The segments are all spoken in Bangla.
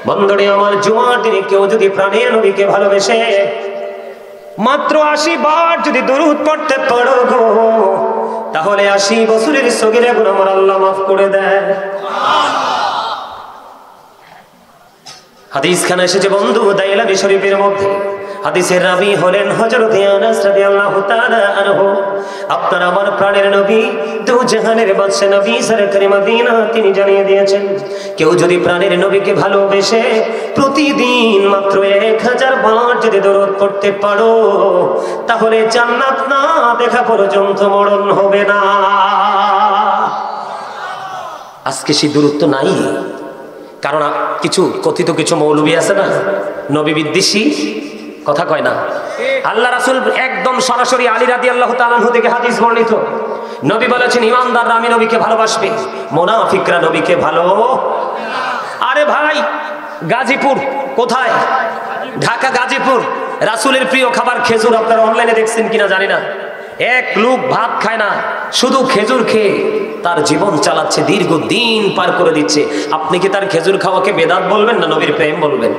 বন্ধুরে আমার, জুমার দিনে কেউ যদি প্রাণের নবীকে ভালোবেসে মাত্র 80 বার যদি দরুদ পড়তে পারো গো, তাহলে 80 বছরের সগীরা গুনাহ আমার আল্লাহ মাফ করে দেয়। হাদিস খানা এসেছে বন্ধু দাইলামি শরীফের মধ্যে। হাদিসের রাবী হলেন হযরত আনাস রাদিয়াল্লাহু তাআলা আনহু। আপনার আমার প্রাণের নবী, দু জাহানের বাদশা নবী সরকারি মদিনা, তিনি জানিয়ে দিয়েছেন, কেউ যদি প্রাণের নবীকে ভালোবেসে প্রতিদিন মাত্র 1000 বার যদি দরুদ পড়তে পারো, তাহলে জান্নাত না দেখা পর্যন্ত মরণ হবে না। আজকে সেই দূরত্ব নাই, কারণ কিছু কথিত কিছু মৌলবী আছে না, নবী বিদ্বেষী, কথা কয় না। আল্লাহ রাসূল একদম সরাসরি আলী রাদিয়াল্লাহু তাআলা আনহু থেকে হাদিস বর্ণিত, নবী বলেছেন, ইমানদাররা আমি নবীকে ভালোবাসবে, মুনাফিকরা নবীকে ভালো। আরে ভাই, গাজীপুর কোথায়? ঢাকা গাজীপুর। রাসূলের প্রিয় খাবার খেজুর। আপনারা অনলাইনে দেখছেন কিনা জানি না, এক লোক ভাত খায় না, শুধু খেজুর খেয়ে তার জীবন চালাচ্ছে, দীর্ঘদিন পার করে দিচ্ছে। আপনি কি তার খেজুর খাওয়াকে বেদাত বলবেন না নবীর প্রেম বলবেন?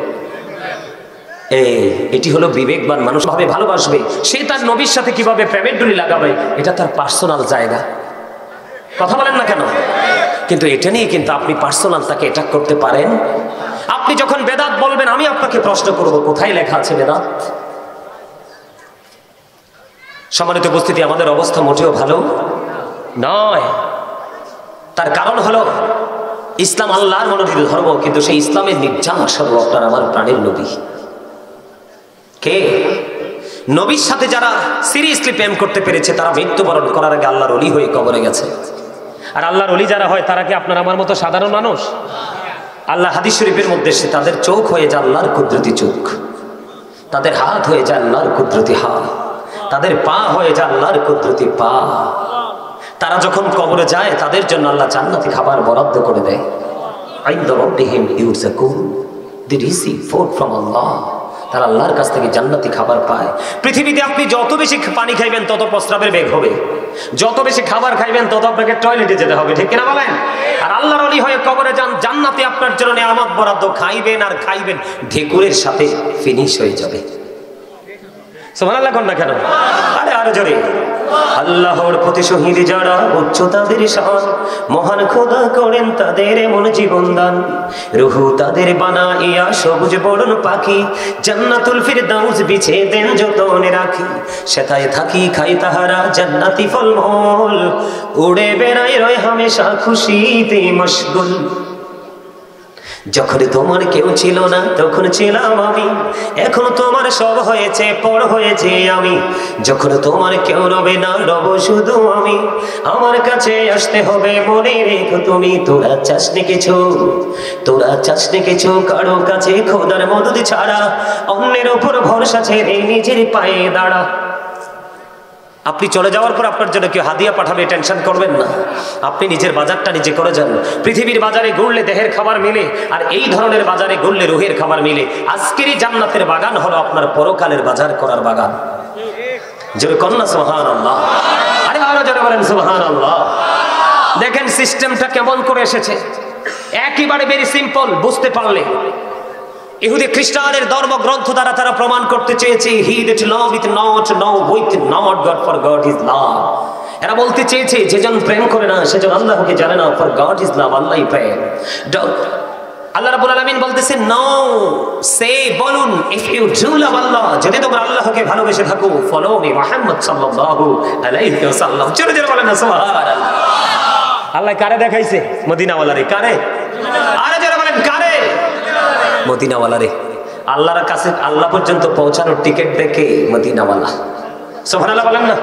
এটি হলো বিবেকবান মানুষ ভাবে ভালোবাসবে, সে তার নবীর সাথে কিভাবে প্রেমের ডুলি লাগাবে, এটা তার পার্সোনাল জায়গা। কথা বলেন না কেন? কিন্তু এটা নিয়ে কিন্তু আপনি পার্সোনাল তাকে অ্যাটাক করতে পারেন। আপনি যখন বেদাত বলবেন, আমি আপনাকে প্রশ্ন করব, কোথায় লেখা আছে বেদাত? সম্মানিত উপস্থিতি, আমাদের অবস্থা মোটেও ভালো নয়। তার কারণ হলো, ইসলাম আল্লাহর মনোনীত ধর্ম, কিন্তু সেই ইসলামের নির্যাস হলো আপনার আমার প্রাণের নবী। কে? নবীর সাথে যারা সিরিয়াসলি প্রেম করতে পেরেছে, তারা মৃত্যুবরণ করার আগে আল্লাহর ওলি হয়ে কবরে গেছে। আর আল্লাহর ওলি যারা হয়, তারা কি আপনার আমার মতো সাধারণ মানুষ? আল্লাহ হাদিস শরীফের মধ্যে এসেছে, তাদের চোখ হয়ে যায় আল্লাহর কুদরতি চোখ, তাদের হাত হয়ে যায় আল্লাহর কুদরতি হাত, তাদের পা হয়ে যায় আল্লাহর কুদরতি পা। তারা যখন কবরে যায়, তাদের জন্য আল্লাহ জান্নাতি খাবার বরাদ্দ করে দেয়। আইন্দা রাব্বিহিম ইউরযাকুন, they receive food from Allah। তারা আল্লাহর কাছ থেকে জান্নাতি খাবার পায়। পৃথিবীতে আপনি যত বেশি পানি খাইবেন, তত প্রস্রাবের বেগ হবে, যত বেশি খাবার খাইবেন, তত আপনাকে টয়লেটে যেতে হবে, ঠিক কিনা বলেন? আর আল্লাহর ওলি হয়ে কবরে যান, জান্নাতে আপনার জন্য নিয়ামত বরাদ্দ, খাইবেন আর খাইবেন, ঢেকুরের সাথে ফিনিশ হয়ে যাবে। সুবহানাল্লাহ কোন না কেন? আরে আরো জোরে। আল্লাহর প্রতি শহীদ যারা, উচ্চ তাদের শান, মহান খোদা করেন তাদের এমন জীবন দান। রুহু তাদের বানাইয়া সবুজ বরণ পাখি, জান্নাতুল ফিরদাউস বিছে দেন যতনে রাখি। সেথায় থাকি খাই তাহারা জান্নাতি ফলমূল, উড়ে বেড়ায় রয় হামেশা খুশিতে মশগুল। যখন তোমার কেউ ছিল না, তখন ছিলাম আমি, এখন তোমার সব হয়েছে, পর হয়েছে আমি। যখন তোমার কেউ রবে না, রব শুধু আমি। আমার কাছে আসতে হবে, মনে রেখো তুমি। তোরা চাসনি কিছু, তোরা চাসনি কিছু কারো কাছে খোদার মদদ ছাড়া, অন্যের উপর ভরসা ছেড়ে নিজের পায়ে দাঁড়া। আপনি চলে যাওয়ার পর আপনার জন্য কেউ হাদিয়া পাঠাবে, টেনশন করবেন না। আপনি নিজের বাজারটা নিজে করে যান। পৃথিবীর বাজারে ঘুরলে দেহের খাবার মিলে, আর এই ধরনের বাজারে ঘুরলে রুহের খাবার মিলে। আজকেরই জান্নাতের বাগান হলো আপনার পরকালের বাজার করার বাগান। জোরে কন্যা সুবহানাল্লাহ। আরে আরো জোরে বলেন সুবহানাল্লাহ। দেখেন সিস্টেমটা কেমন করে এসেছে, একেবারে ভেরি সিম্পল। বুঝতে পারলে ইহুদি খ্রিস্টানের ধর্মগ্রন্থ দ্বারা তারা প্রমাণ করতে চেয়েছে, he that loveth not knoweth not God, for God is love। এরা বলতে চেয়েছে, যেজন প্রেম করে না সেজন আল্লাহকে জানে না, for God is love, আল্লাহই প্রেম। আল্লাহ রাব্বুল আলামিন বলতেছেন, নো সে বলুন, ইফ ইউ ডু লাভ আল্লাহ, যদি তোমরা আল্লাহকে ভালোবেসে থাকো, ফলো মি মুহাম্মদ সাল্লাল্লাহু আলাইহি ওয়াসাল্লাম। জোরে জোরে বলেন না সুবহানাল্লাহ। আল্লাহ কারে দেখাইছে? মদিনাওয়ালারে। কারে? আরে জোরে বলেন কারে? মদিনাওয়ালারে। আল্লাহর কাছে, আল্লাহ পর্যন্ত পৌঁছানোর টিকিট দেখে মদিনাওয়ালা। সুবহানাল্লাহ বলেন না।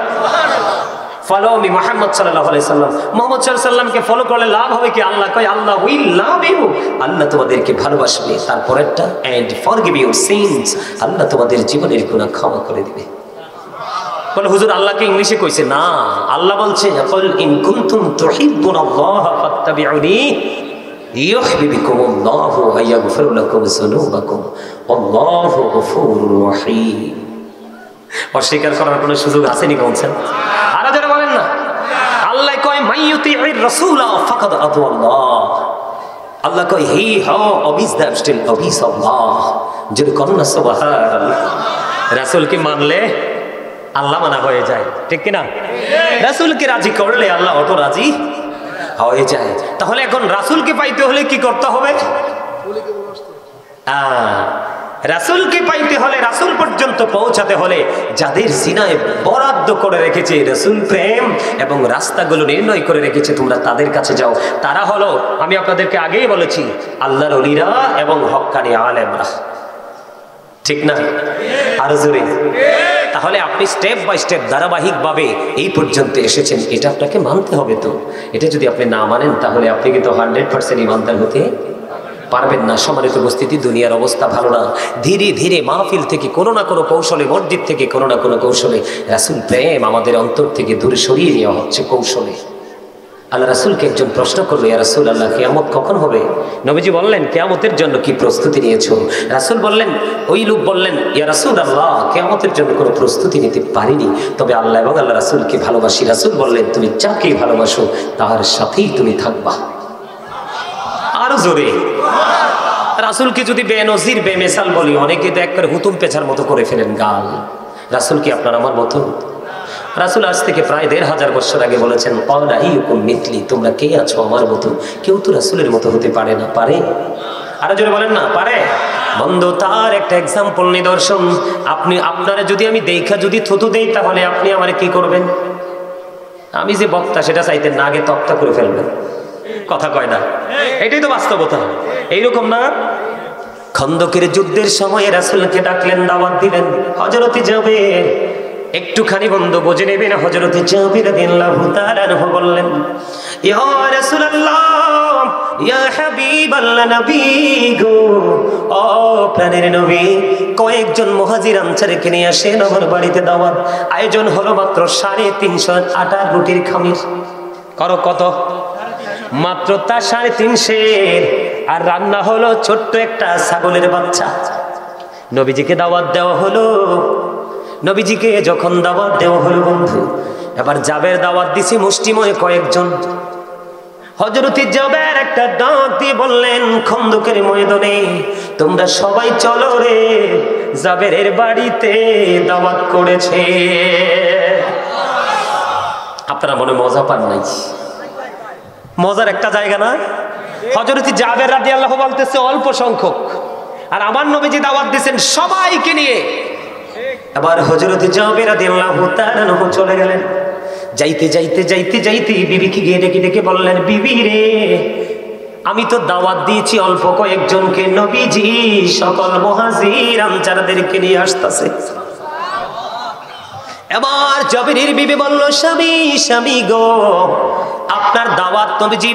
ফলো মি মুহাম্মদ সাল্লাল্লাহু আলাইহি সাল্লাম। মুহাম্মদ সাল্লাল্লাহু আলাইহি সাল্লামকে ফলো করলে লাভ হবে কি? আল্লাহ কয়, আল্লাহ উইল লাভ ইউ, আল্লাহ তোমাদেরকে ভালোবাসবে। তারপরেরটা, এন্ড ফরগিভ ইউর সিনস, আল্লাহ তোমাদের জীবনের গুনাহ ক্ষমা করে দিবে। বলে হুজুর আল্লাহকে ইংলিশে কইছে না, আল্লাহ বলছে, কুল ইন কুনতুম তুহিব্বুনাল্লাহ ফাত্তাবিউনি ইউহিব্বুকুমুল্লাহু ওয়া ইয়াগফির লাকুম যুনুবাকুম আল্লাহু গফুরুর রহিম। অস্বীকার করার কোনো সুযোগ আছে নি? বলছেন আর যারা বলেন না, আল্লাহ কয় মাইয়ুতির রাসূলা ফাকাদ আতাল্লাহ। আল্লাহ কয় হি হাউ অবিস দ্যাট স্টিল অবিস আল্লাহ, যদি কন্যা সুবহানাল্লাহ। রাসূলকে মানলে আল্লাহ মানা হয়ে যায়, ঠিক কিনা? রাসূলকে রাজি করলে আল্লাহ অত রাজি হয়ে যায়। তাহলে এখন রাসূলকে পাইতে হলে কি করতে হবে? রাসূলকে পাইতে হলে, রাসূল পর্যন্ত পৌঁছাতে হলে যাদের সিনায় বরাদ্দ করে রেখেছে রাসূল প্রেম এবং রাস্তাগুলো নির্ণয় করে রেখেছে, তোমরা তাদের কাছে যাও। তারা হলো, আমি আপনাদেরকে আগেই বলেছি, আল্লাহর ওলিরা এবং হক্কানি আলেমরা, ঠিক না? আরো জোরে। তাহলে আপনি স্টেপ বাই স্টেপ ধারাবাহিকভাবে এই পর্যন্ত এসেছেন, এটা আপনাকে মানতে হবে। তো এটা যদি আপনি না মানেন তাহলে আপনি কিন্তু 100% ইমানদার হতে পারবেন না। সম্মানিত উপস্থিতি, দুনিয়ার অবস্থা ভালো না। ধীরে ধীরে মাহফিল থেকে কোনো না কোনো কৌশলে, মসজিদ থেকে কোনো না কোনো কৌশলে রাসূল প্রেম আমাদের অন্তর থেকে দূরে সরিয়ে নেওয়া হচ্ছে কৌশলে। আল্লাহ রাসূলকে একজন প্রশ্ন করলো, ইয়া রাসূলুল্লাহ, কিয়ামত কখন হবে? নবীজি বললেন, কিয়ামতের জন্য কি প্রস্তুতি নিয়েছো? রাসূল বললেন, ওই লোক বললেন, ইয়া রাসূলুল্লাহ, কিয়ামতের জন্য কোনো প্রস্তুতি নিতে পারিনি, তবে আল্লাহ এবং আল্লাহ রাসূলকে ভালোবাসি। রাসূল বললেন, তুমি যাকে ভালোবাসো তার সাথেই তুমি থাকবা। আরো জোরে। রাসূলকে যদি বেনজির বেমিসাল বলি, অনেকে তো একবারে হুতুম পেছার মতো করে ফেলেন গাল। রাসূল কি আপনার আমার মতো? রাসূল আজ থেকে প্রায় ১৫০০ বছর আগে বলেছেন, ক্বালা আইয়ুকুম মিথলি, তোমরা কে আছো আমার মতো? কেউ তো রাসূলের মতো হতে পারে না। পারে? আরো জোরে বলেন না, পারে? বন্ধু, তার একটা এক্সাম্পল, নিদর্শন। আপনারা যদি আমি দেখা যদি থুতু দেই, তাহলে আপনি আমারে কি করবেন? আমি যে বক্তা সেটা চাইতেন না, আগে তক্তা করে ফেলবেন। কথা কয় না? এটাই তো বাস্তবতা। এইরকম না? খন্দকের যুদ্ধের সময় রাসূলকে ডাকলেন, দাওয়াত দিলেন। হযরত জাবের একটুখানি বন্ধু বুঝে নেবেন, হযরত জাবের রাদিয়াল্লাহু তাআলা আনহু বললেন, ইয়া রাসূলুল্লাহ, ইয়া হাবিবাল্লাহ, নবী গো, ও প্রাণের নবী, কয়েকজন মুহাজির আনসারকে নিয়ে আসেন আমার বাড়িতে দাওয়াত। আয়োজন হলো মাত্র 350 আটার রুটির খামির। করো কত? মাত্র তা 350। আর রান্না হলো ছোট্ট একটা ছাগলের বাচ্চা। নবীজিকে দাওয়াত দেওয়া হলো। নবীজিকে যখন দাওয়াত দেওয়া হলো বন্ধু, এবার জাবের দাওয়াত দিছি মুষ্টিময় কয়েকজন। হযরত জাবের একটা ডাক দিয়ে বললেন, খন্দকের ময়দানে তোমরা সবাই চলো রে, জাবেরের বাড়িতে দাওয়াত করেছে। আপনারা মনে মজা পান নাই? মজার একটা জায়গা না? হযরত জাবের রাদিয়াল্লাহু বলতেছে অল্প সংখ্যক, আর আমার নবীজি দাওয়াত দিবেন সবাইকে নিয়ে। আবার হযরত জাবের রাদিয়াল্লাহু তাআলা চলে গেলেন। যাইতে যাইতে যাইতে যাইতে বিবিকে গিয়ে ডেকে ডেকে বললেন, বিবি রে, আমি তো দাওয়াত দিয়েছি অল্প কয়েকজনকে, নবীজি সকল মুহাজির আনসারদেরকে নিয়ে আসতেছে। এবার জাবেরের বিবি বলল, স্বামী স্বামী গো, আপনার দাওয়াত নবীজি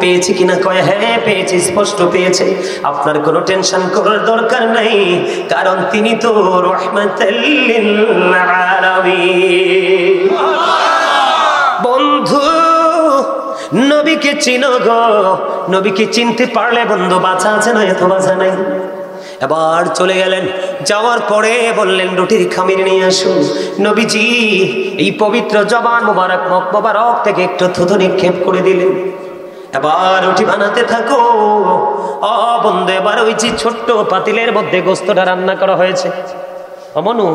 পেয়েছে কিনা? কয় হ্যাঁ পেয়েছি, স্পষ্ট পেয়েছে। আপনার কোনো টেনশন করার দরকার নাই, কারণ তিনি তো রাহমাতাল লিল আলামিন। বন্ধু, নবীকে চিনো গো, নবীকে চিনতে পারলে বন্ধু বাঁচা আছে না? এত বাঁচা নাই। এবার চলে গেলেন। যাওয়ার পরে বললেন, রুটির খামির নিয়ে আসুন। নবীজি এই পবিত্র জবান মুবারক মুখ মুবারক থেকে একটু থুতু নিক্ষেপ করে দিলেন। এবার রুটি বানাতে থাকো। ও বন্ধু, এবার ওই যে ছোট্ট পাতিলের মধ্যে গোস্তটা রান্না করা হয়েছে। অমনু,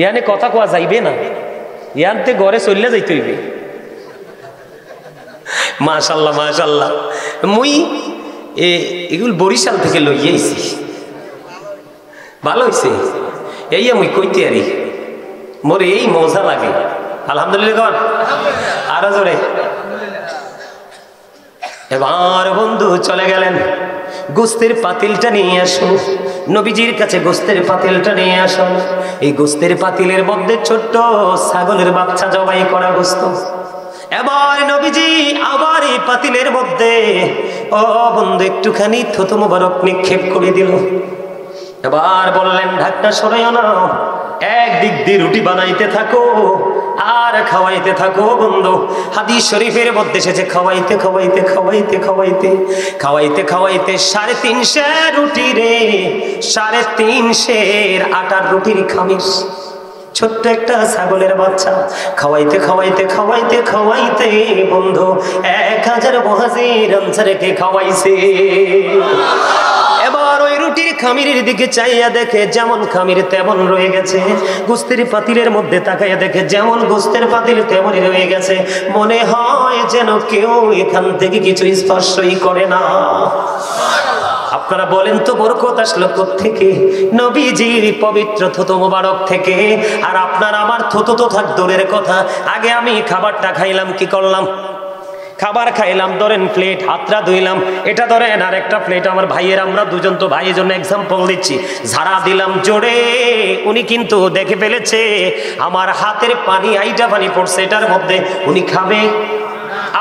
ইয়ানে কথা কোয়া যাইবে না, ইয়ানতে ঘরে চললে যাইতে হইবে। মাশাল্লাহ মাশাল্লাহ, মুই এগুলো বরিশাল থেকে লইয়াইছি, ভালো হয়েছে। এই আমি কইতে আরি, মোর এই মজা লাগে। আলহামদুলিল্লাহ, আরো জোরে। এবার বন্ধু চলে গেলেন, গোস্তের পাতিলটা নিয়ে আসো। নবীজির কাছে গোস্তের পাতিলটা নিয়ে আসো। এই গোস্তের পাতিলের মধ্যে ছোট্ট ছাগলের বাচ্চা জবাই করা গোস্ত। এবার নবীজি আবার এই পাতিলের মধ্যে ও বন্ধু একটুখানি থুতু মুবারক নিক্ষেপ করে দিল। এবার বললেন, ঢাকনা সরাইও না, একদিক দিয়ে রুটি বানাইতে থাকো আর খাওয়াইতে থাকো। বন্ধু, হাদিস শরীফের মধ্যে এসেছে, খাওয়াইতে খাওয়াইতে খাওয়াইতে খাওয়াইতে খাওয়াইতে খাওয়াইতে 350 রুটি রে, 350 আটার রুটির খামির। ছোট্ট একটা ছাগলের বাচ্চা খাওয়াইতে খাওয়াইতে খাওয়াইতে খাওয়াইতে বন্ধু 1000 মুহাজির আনসারকে খাওয়াইছে। এবার ওই রুটির খামিরের দিকে চাইয়া দেখে যেমন খামির তেমন রয়ে গেছে, গোস্তের পাতিলের মধ্যে তাকাইয়া দেখে যেমন গোস্তের পাতিল তেমনই রয়ে গেছে। মনে হয় যেন কেউ এখান থেকে কিছু স্পর্শই করে না। আপনারা বলেন তো বরকত আসলো কোত্থেকে? নবীজির পবিত্র থুতু মোবারক থেকে। আর আপনার আমার থুতু তো থাক দূরের কথা, আগে আমি খাবারটা খাইলাম, কি করলাম? খাবার খাইলাম, ধরেন প্লেট, হাতটা ধুইলাম, এটা ধরেন আর একটা প্লেট আমার ভাইয়ের, আমরা দুজন তো ভাইয়ের জন্য এক্সাম্পল দিচ্ছি, ঝাড়া দিলাম জোরে, উনি কিন্তু দেখে ফেলেছে আমার হাতের পানি, আইটা পানি পড়ছে এটার মধ্যে, উনি খাবে,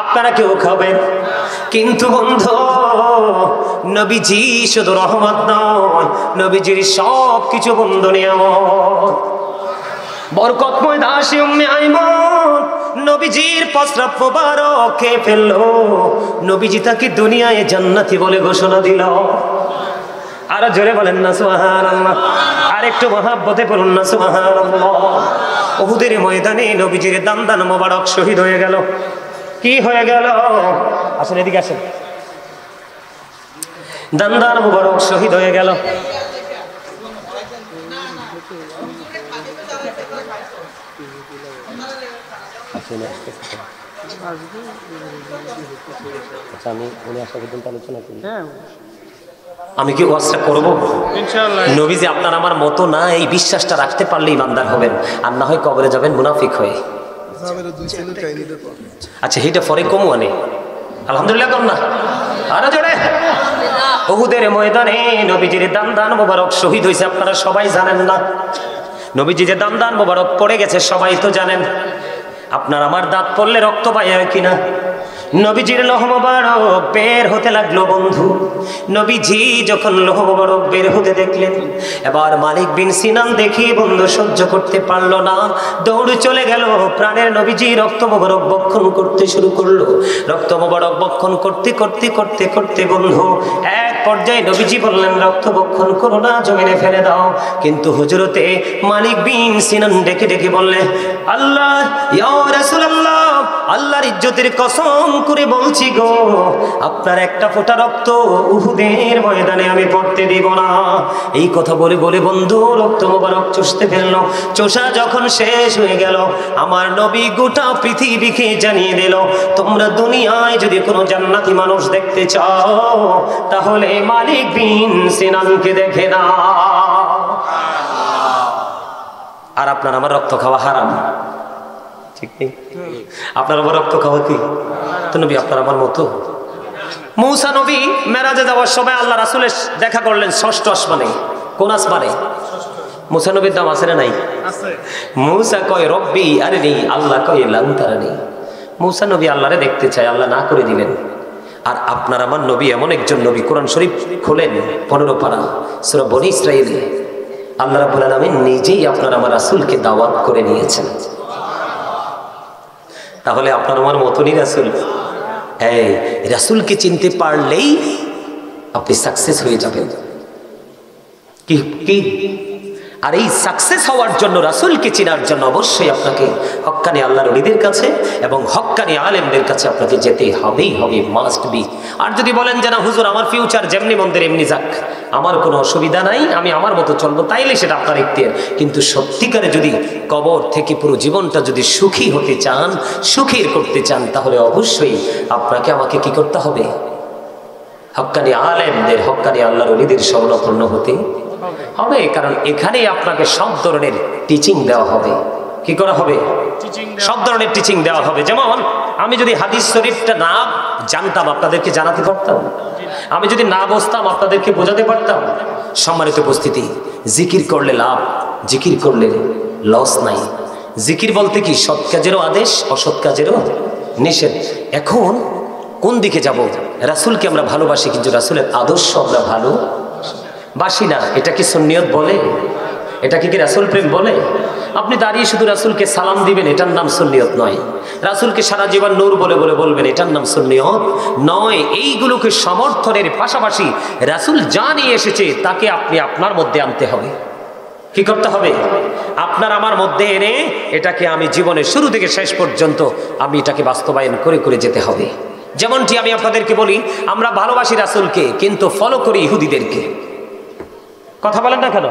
আপনারা কেউ খাবেন? কিন্তু বন্ধু নবীজি শুধু রহমত নয়, নবীজির সব কিছু বন্ধু নিয়ামত। বরকতময় দাসী উম্মে আইমান নবীজির প্রস্রাব মোবারক খেয়ে ফেললো, নবীজি তাকে দুনিয়ায় জান্নাতি বলে ঘোষণা দিল। আর জোরে বলেন না সুবহানাল্লাহ, আর একটু মহাব্বতে বলুন না সুবহানাল্লাহ। উহুদের ময়দানে নবীজির দান মোবারক শহীদ হয়ে গেল। কি হয়ে গেল? আসেন এদিকে আসেন। দান মোবারক শহীদ হয়ে গেল। আমি কি ওয়াজটা করবো? নবীজি আপনার আমার মতো না, এই বিশ্বাসটা রাখতে পারলেই ইমানদার হবেন, আর না হয় কবরে যাবেন মুনাফিক হয়ে। আচ্ছা এইটা পরে কমু আনে আলহামদুলিল্লাহ কর না আরো জোরে। উহুদের ময়দানে নবীজির দান মোবারক শহীদ হয়েছে, আপনারা সবাই জানেন না? নবীজি যে দান মোবারক পড়ে গেছে সবাই তো জানেন। আপনার আমার দাঁত পড়লে রক্ত পায় কিনা? নবীজির লোহ মোবারক বের হতে লাগলো বন্ধু। নবীজি যখন লোহ মোবারক বের হতে দেখলেন, এবার মালিক বিন সিনান দেখি বন্ধু সহ্য করতে পারলো না, দৌড়ে চলে গেল, প্রাণের নবীজি রক্ত মোবারক বক্ষণ করতে শুরু করলো। রক্ত মোবারক বক্ষণ করতে করতে করতে করতে বন্ধু এক পর্যায়ে নবীজি বললেন রক্ত বক্ষণ করো না, জমিনে ফেলে দাও। কিন্তু হুজুরতে মালিক বিন সিনান ডেকে ডেকে বললেন, আল্লাহ ইয়া রাসূলুল্লাহ, আল্লাহর ইজ্জতের কসম করে বলছি গো, আপনার একটা ফোঁটা রক্ত উহুদের ময়দানে আমি পড়তে দিব না। এই কথা বলে বলে বন্ধু রক্ত মোবারক চুষতে ফেললো। চোষা যখন শেষ হয়ে গেল, আমার নবী গোটা পৃথিবীকে জানিয়ে দিল, তোমরা দুনিয়ায় যদি কোনো জান্নাতি মানুষ দেখতে চাও তাহলে মালিক বিন সিনানকে দেখে না। আর আপনার আমার রক্ত খাওয়া হারাম, ঠিক নেই? আপনার আমার রক্ত খাওয়া কি? তো নবী আপনার আমার মতো। মূসা নবী মেরাজে যাওয়ার সময় আল্লাহ রাসূলের দেখা করলেন 6ষ্ঠ আসমানে। কোন আসমানে? মূসা নবীর দাম আছে না নাই? মূসা কয় রব্বি আরিনি, আল্লাহ কয় লান তারানি। মূসা নবী আল্লাহরে দেখতে চায়, আল্লাহ না করে দিলেন। আর আপনার আমার নবী এমন একজন নবী, কোরআন শরীফ খোলেন 15 পারা সূরা বনী ইসরাঈলে, আল্লাহ রাব্বুল আলামিন নিজেই আপনার আমার রাসূলকে দাওয়াত করে নিয়েছেন। তাহলে আপনার আমার মতনই রাসূল। এই রাসূলকে চিনতে পারলেই আপনি সাকসেস হয়ে যাবেন। কি কি? আর এই সাকসেস হওয়ার জন্য, রাসূলকে চেনার জন্য অবশ্যই আপনাকে হক্কানি আল্লাহর ওলিদের কাছে এবং হক্কানি আলেমদের কাছে আপনাকে যেতে হবেই হবে, মাস্ট বি। আর যদি বলেন যে না হুজুর আমার ফিউচার যেমনি মন্দির এমনি যাক, আমার কোনো অসুবিধা নাই, আমি আমার মতো চলবো, তাইলে সেটা আপনার ইখতিয়ার। কিন্তু সত্যিকারে যদি কবর থেকে পুরো জীবনটা যদি সুখী হতে চান, সুখীর করতে চান, তাহলে অবশ্যই আপনাকে আমাকে কি করতে হবে? হক্কানি আলেমদের, হক্কানি আল্লাহর ওলিদের শরণাপন্ন হতে হবে। কারণ এখানে আপনাকে সব ধরনের টিচিং দেওয়া হবে। কি করা হবে? সব ধরনের টিচিং দেওয়া হবে। যেমন আমি যদি হাদিস শরীফটা না জানতাম আপনাদেরকে জানাতে পারতাম, আমি যদি না বুঝতাম আপনাদেরকে বোঝাতে পারতাম। সম্মানিত উপস্থিতি, জিকির করলে লাভ, জিকির করলে লস নাই। জিকির বলতে কি? সৎ কাজেরও আদেশ, অসৎ কাজেরও নিষেধ। এখন কোন দিকে যাব? রাসূলকে আমরা ভালোবাসি, কিন্তু রাসূলের আদর্শ আমরা ভালোবাসি না। এটা কি সুন্নিয়ত বলে? এটা কি রাসূল প্রেম বলে? আপনি দাঁড়িয়ে শুধু রাসূলকে সালাম দিবেন, এটার নাম সুন্নিয়ত নয়। রাসূলকে সারা জীবন নূর বলে বলে বলবেন, এটার নাম সুন্নিয়ত নয়। এইগুলোকে সমর্থনের পাশাপাশি রাসূল যা নিয়ে এসেছে তাকে আপনি আপনার মধ্যে আনতে হবে। কি করতে হবে? আপনার আমার মধ্যে এনে এটাকে আমি জীবনের শুরু থেকে শেষ পর্যন্ত আমি এটাকে বাস্তবায়ন করে করে যেতে হবে। যেমনটি আমি আপনাদেরকে বলি, আমরা ভালোবাসি রাসূলকে কিন্তু ফলো করি ইহুদিদেরকে। কথা বলেন না কেন?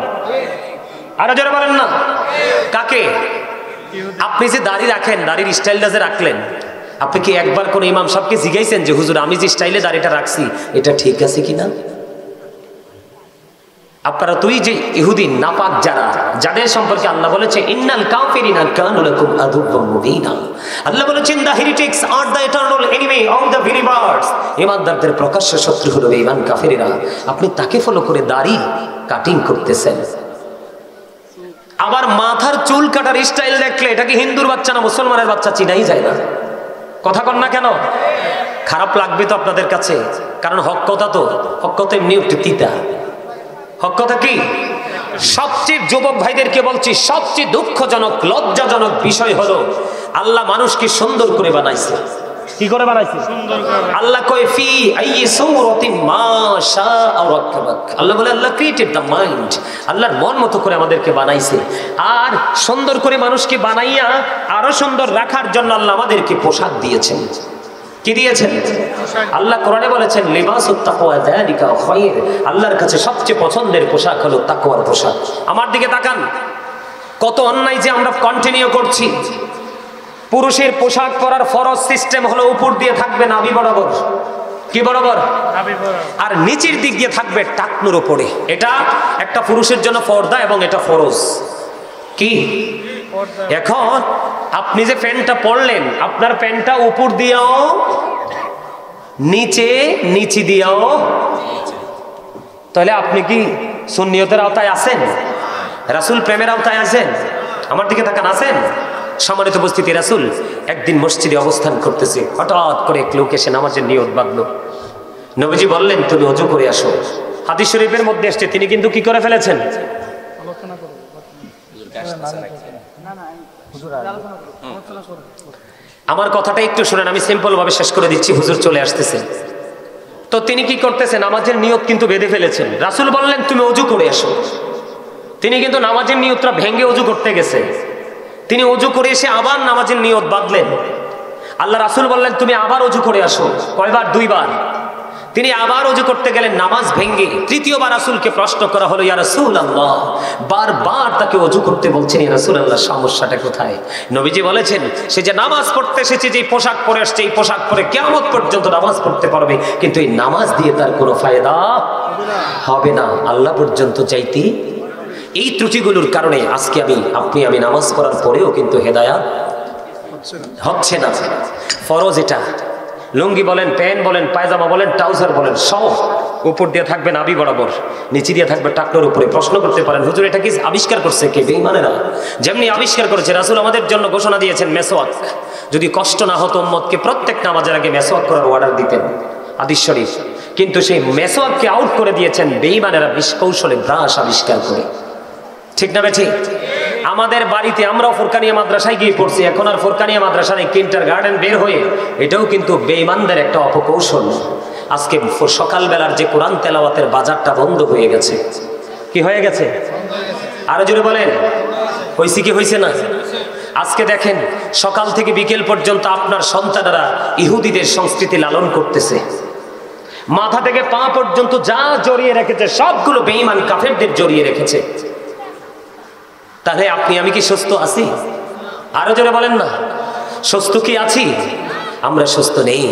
আরো জোরে বলেন না। কাকে? আপনি যে দাড়ি রাখেন, দাড়ির স্টাইলটা যে রাখলেন, আপনি কি একবার কোন ইমাম সাহেবকে জিজ্ঞাসেন যে হুজুর আমি যে স্টাইলে দাড়িটা রাখছি এটা ঠিক আছে কিনা? আপনারা তুই যে ইহুদি নাপাক যারা, যাদের সম্পর্কে আল্লাহ বলেছে ইন্নাল কাফিরিনা কানু লাকুম আদুওয়াম মুবিনা, আল্লাহ বলেছেন the heretics are the eternal enemy of the believers, ইমানদারদের প্রকাশ্য শত্রু হলো বেঈমান কাফেররা। আপনি তাকে ফলো করে দাড়ি কাটিং করতেছেন, আবার মাথার চুল কাটার স্টাইল দেখলে এটা কি হিন্দুর বাচ্চা না মুসলমানের বাচ্চা চিনাই যায় না। কথা কন না কেন? খারাপ লাগবে তো আপনাদের কাছে, কারণ হক কথা তো, হক কথা এমনি একটু তিতা। হক কথা কি? সবচেয়ে যুবক ভাইদেরকে বলছি, সবচেয়ে দুঃখজনক লজ্জাজনক বিষয় হলো আল্লাহ মানুষকে সুন্দর করে বানাইছে। কি করে বানাইছে? আল্লাহ কয় ফি আইয়ি সূরাতিন মা শাআ রাক্কাবাক। আল্লাহ বলে আল্লাহ ক্রিয়েটেড দ্য মাইন্ড, আল্লাহর মন মতো করে আমাদেরকে বানাইছে। আর সুন্দর করে মানুষকে বানাইয়া আরো সুন্দর রাখার জন্য আল্লাহ আমাদেরকে পোশাক দিয়েছেন। কি দিয়েছেন? আল্লাহ কোরআনে বলেছেন লিবাসুত তাকওয়া যালিকা খায়র, আল্লাহর কাছে সবচেয়ে পছন্দের পোশাক হলো তাকওয়ার পোশাক। আমার দিকে তাকান, কত অন্যায় যে আমরা কন্টিনিউ করছি। পুরুষের পোশাক পরার ফরজ সিস্টেম হলো উপর দিয়ে থাকবে নাভি বরাবর। কি বরাবর? আর নিচের দিক দিয়ে থাকবে টাকনুর উপরে। এটা একটা পুরুষের জন্য ফরদা এবং এটা ফরজ। কি এখন আপনি যে প্যান্টটা পরলেন, আপনার প্যান্টটা উপর দিয়েও নিচে দিয়েও, তাহলে আপনি কি সুন্নিয়তের আওতায় আছেন? রাসূল প্রেমের আওতায় আছেন? আমার দিকে তাকান, আছেন? সম্মানিত উপস্থিতি, রাসূল একদিন মসজিদে অবস্থান করতেছে, হঠাৎ করে এক লোক এসে নামাজের নিয়ত বাঁধলো। নবীজি বললেন তুমি ওযু করে আসো। হাদিস শরীফের মধ্যে এসেছে তিনি কিন্তু কি করে ফেলেছেন? আমার কথাটা একটু শুনেন, আমি সিম্পল ভাবে শেষ করে দিচ্ছি, হুজুর চলে আসতেছে। তো তিনি কি করতেছেন? নামাজের নিয়ত কিন্তু বেঁধে ফেলেছেন। রাসূল বললেন তুমি ওযু করে আসো। তিনি কিন্তু নামাজের নিয়তটা ভেঙে ওযু করতে গেছে। তিনি ওযু করে এসে আবার নামাজের নিয়ত বাঁধলেন। আল্লাহ রাসূল বললেন তুমি আবার ওযু করে আসো। কয়বার? 2 বার। তিনি আবার ওযু করতে গেলেন নামাজ ভেঙে। তৃতীয়বার রাসূলকে প্রশ্ন করা হলো ইয়া রাসূলুল্লাহ, বারবার তাকে ওযু করতে বলছেন, ইয়া রাসূলুল্লাহ সমস্যাটা কোথায়? নবীজি বলেছেন সে যে নামাজ পড়তে এসেছে, যে পোশাক পরে আসছে, এই পোশাক পরে কিয়ামত পর্যন্ত নামাজ পড়তে পারবে, কিন্তু এই নামাজ দিয়ে তার কোনো ফায়দা হবে না, আল্লাহ পর্যন্ত যাইতে। এই ত্রুটিগুলোর কারণে আজকে আমি নামাজ পড়ার পরেও কিন্তু হেদায়েত হচ্ছে না। ফরজ এটা। লুঙ্গি বলেন, প্যান্ট বলেন, পায়জামা বলেন, ট্রাউজার বলেন, সব উপর দিয়ে থাকবে নাভি বরাবর, নিচে দিয়ে থাকবে টাকনোর উপরে। প্রশ্ন করতে পারেন হুজুর এটা কি আবিষ্কার করছে কে? বেঈমানেরা। যেমনি আবিষ্কার করেছে, রাসূল আমাদের জন্য ঘোষণা দিয়েছেন মেসওয়াক। যদি কষ্ট না হতো উম্মতকে প্রত্যেক নামাজের আগে মেসওয়াক করার অর্ডার দিতেন, হাদিস শরীফ। কিন্তু সেই মেসওয়াককে আউট করে দিয়েছেন বেঈমানেরা কৌশলে ব্রাশ আবিষ্কার করে। ঠিক না বেঠিক? আমাদের বাড়িতে আমরাও ফুরকানিয়া মাদ্রাসায় গিয়ে পড়ছি, এখন আর ফুরকানিয়া মাদ্রাসা নেই, কিন্ডারগার্টেন বের হয়ে। এটাও কিন্তু বেঈমানদের একটা অপকৌশল। আজকে সকালবেলার যে কোরআন তেলাওয়াতের বাজারটা বন্ধ হয়ে গেছে। কি হয়ে গেছে? আরো জোরে বলেন, হয়েছে কি হয়েছে না? আজকে দেখেন সকাল থেকে বিকেল পর্যন্ত আপনার সন্তানেরা ইহুদিদের সংস্কৃতি লালন করতেছে। মাথা থেকে পা পর্যন্ত যা জড়িয়ে রেখেছে সবগুলো বেঈমান কাফেরদের জড়িয়ে রেখেছে। তাহলে আমি কি সুস্থ আছি? আরো জোরে বলেন না, সুস্থ কি আছি? আমরা সুস্থ নেই।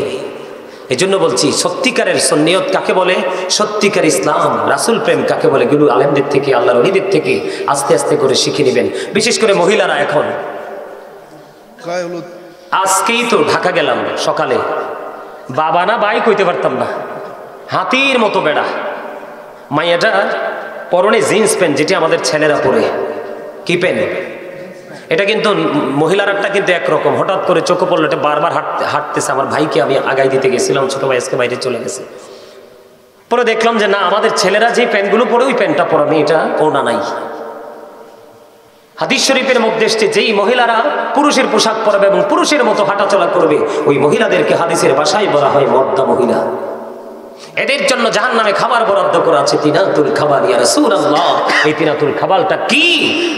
এজন্য বলছি সত্যিকারের সুন্নিয়ত কাকে বলে, সত্যিকার ইসলাম রাসূল প্রেম কাকে বলে, গুরু আলেমদের থেকে, আল্লাহর ওলিদের থেকে আস্তে আস্তে করে শিখে নেবেন। বিশেষ করে মহিলারা। এখন আজকেই তো ঢাকা গেলাম সকালে, বাবা না ভাই কইতে পারতাম না, হাতির মতো বেড়া। মাইয়াটা পরনে জিন্স প্যান্ট, যেটি আমাদের ছেলেরা পরে। কি প্যান্ট এটা? কিন্তু মহিলারাটা কিন্তু একরকম। হঠাৎ করে চোখে পড়লো, এটা বারবার হাঁটতেছে। আমার ভাইকে আমি আগাই দিতে গেছিলাম, ছোট ভাই আজকে বাইরে চলে গেছে। পরে দেখলাম যে না, আমাদের ছেলেরা যে প্যান্টগুলো পরে ওই প্যান্টটা পরা নেই, এটা ওড়না নাই। হাদিস শরীফের মধ্যে এসছে যেই মহিলারা পুরুষের পোশাক পরবে এবং পুরুষের মতো হাঁটাচলা করবে, ওই মহিলাদেরকে হাদিসের ভাষায় বলা হয় মর্দা মহিলা। এদের জন্য জাহান্নামে খাবার বরাদ্দ করা আছে, তিনাতুল খাবার ইয়া রাসূলুল্লাহ। এই তিনাতুল খাবারটা কি?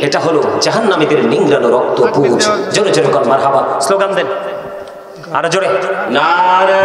এটা হলো জাহান্নামীদের নিংড়ানো রক্ত পুঁজ। জোরে জোরে কর মারহাবা, স্লোগান দেন আরো জোরে, নারে